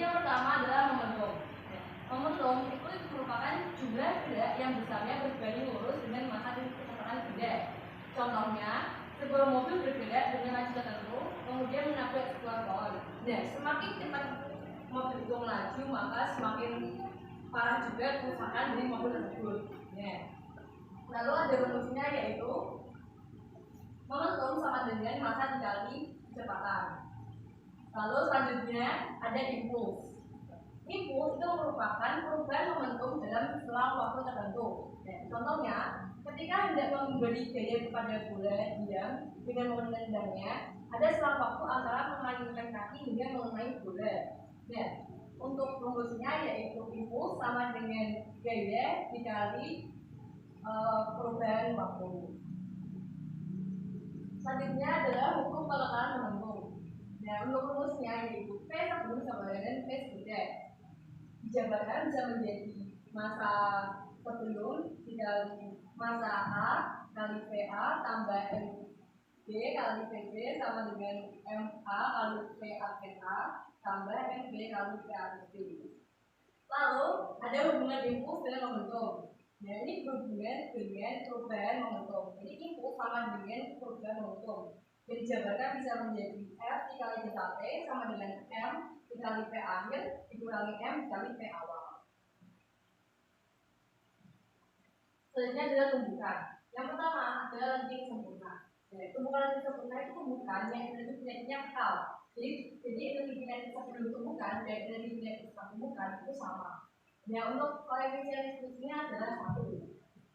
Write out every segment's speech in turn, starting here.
yang pertama adalah momentum. Momentum itu merupakan jumlah gerak yang besarnya berbanding lurus dengan massa dan kecepatan benda. Contohnya, sebuah mobil bergerak dengan laju tertentu, kemudian menabrak sebuah pohon. Nah, semakin cepat mobil itu melaju, maka semakin parah juga kerusakan dari mobil tersebut. Nah, lalu ada rumusnya, yaitu momentum sama dengan massa dikali kecepatan. Lalu selanjutnya ada impuls. Impuls itu merupakan perubahan momentum dalam selang waktu tertentu. Nah, contohnya, ketika hendak memberi gaya kepada bola diam dengan menendangnya, ada selang waktu antara mengayunkan kaki hingga mengenai bola. Nah, untuk rumusnya yaitu impuls sama dengan gaya dikali perubahan waktu. Selanjutnya adalah hukum penekanan momentum. Nah, untuk rumusnya yaitu P sebelum sama dengan P sesudah. Dijabarkan bisa menjadi massa sebelum dikali massa A kali VA tambah MB kali VB sama dengan MA kali VA tambah MB kali VAB. Lalu ada hubungan impuls dengan momentum. Nah, ini berhubungan dengan perubahan momentum. Jadi impuls sama dengan perubahan momentum. Jadi dijabarkan bisa menjadi F dikali delta T sama dengan M dikali P akhir dikurangi M dikali P awal. Selanjutnya adalah tumbukan. Yang pertama adalah lenting sempurna. Nah, tumbukan lenting sempurna itu tumbukan yang energi kinetnya kekal. Jadi energi kinetik sebelum tumbukan dan energi kinetik setelah tumbukan itu sama. Nah, untuk koefisien diskusinya adalah 1.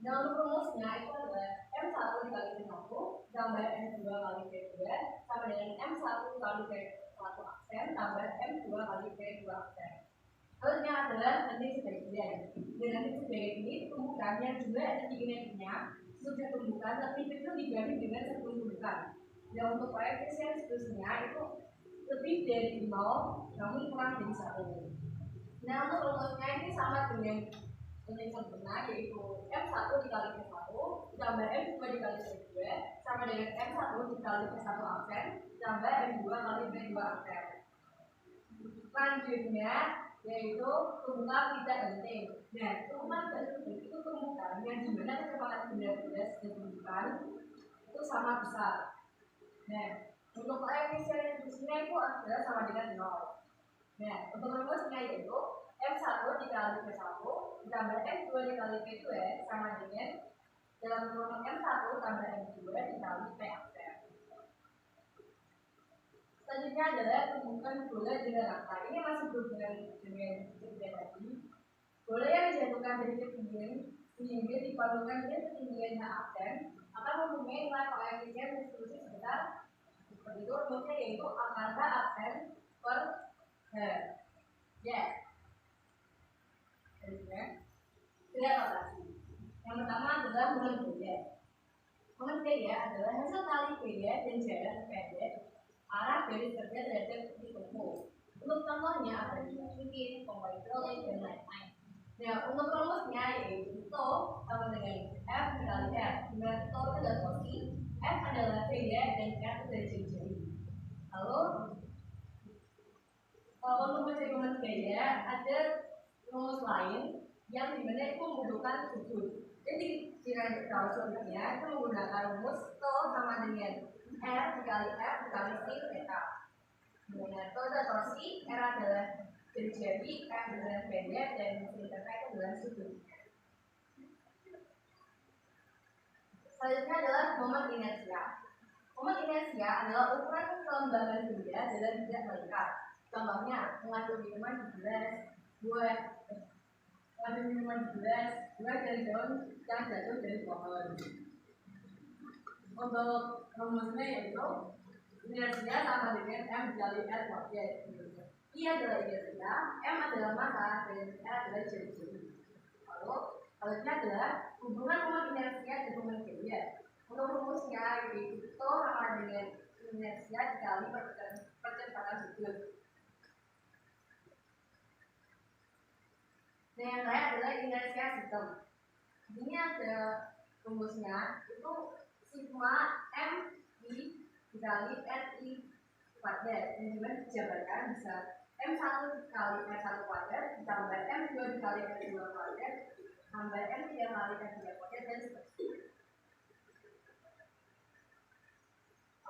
Nah, untuk rumusnya itu adalah M1 dikali P1 tambah M2 kali P2 sama dengan M1 kali P1 aksen tambah M2 kali P2 aksen. Selanjutnya adalah nanti sebagian. Dan nanti sebagian ini tumbukan yang jumlah energi kinetiknya sudah tumbukan lebih kecil dibanding dengan sebelum tumbukan. Dan untuk koefisien diskusinya itu lebih dari 0 namun kurang dari 1. Nah, untuk rumusnya ini sama dengan lenting sempurna, yaitu M1 dikali P1 tambah M2 dikali P2 sama dengan M1 dikali P1 aksen tambah M2 kali P2 aksen. Selanjutnya yaitu tumbukan tidak lenting. Nah, tumbukan tidak lenting itu tumbukan yang dimana kecepatan benda-benda setiap tumbukan itu sama besar. Nah, untuk koefisien diskusinya itu adalah sama dengan 0. Nah, untuk rumusnya yaitu M1 dikali P1 ditambah M2 dikali P2 sama dengan dalam kurung M1 tambah M2 dikali P aksen. Selanjutnya adalah tumbukan bola dengan rangka. Ini masih berhubungan dengan ketinggian tadi. Bola yang dijatuhkan dari ketinggian sehingga dipadukan dengan ketinggian H aksen akan mempunyai nilai koefisien diskusi sebesar seperti itu. Rumusnya yaitu angka aksen per H. Ya. Tidak rotasi. Yang pertama adalah moment gaya. Moment gaya adalah hasil tali gaya dan jarak pendek arah garis kerja terhadap titik temu. Untuk contohnya ada cincin, pemain hidrolik dan lain-lain. Nah, untuk rumusnya yaitu T sama dengan F dikali R. Dimana T itu adalah posisi, F adalah gaya dan R itu dari jari-jari. Lalu kalau untuk mencari moment gaya ada rumus lain yang dimana itu membutuhkan sudut. Jadi jika tahu sudutnya itu menggunakan rumus T sama dengan R dikali F dikali sin theta. Dimana T adalah torsi, R adalah jari-jari, F adalah pendek dan sin theta itu adalah sudut. Selanjutnya adalah moment inersia. Moment inersia adalah ukuran kelembaban benda dalam bidang melingkar. Contohnya mengaduk minuman di gelas, buah dari daun yang jatuh dari pohon. Untuk rumusnya yaitu inersia sama dengan M dikali R kuadrat. I adalah inersia, M adalah massa dan R adalah jari-jari. Lalu selanjutnya adalah hubungan moment inersia dan moment gaya. Untuk rumusnya yaitu T sama dengan inersia dikali percepatan sudut. Nah, yang lain adalah inersia sistem. Ini ada rumusnya itu sigma M I dikali N I kuadrat. Yang dimana dijabarkan bisa M1 dikali M1 kuadrat ditambah M2 dikali M2 kuadrat tambah M3 kali M3 kuadrat dan seterusnya.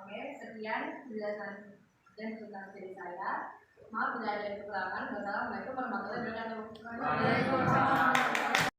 Oke, sekian penjelasan dan presentasi dari saya. Maaf bila ada kekurangan. Wassalamualaikum warahmatullahi wabarakatuh.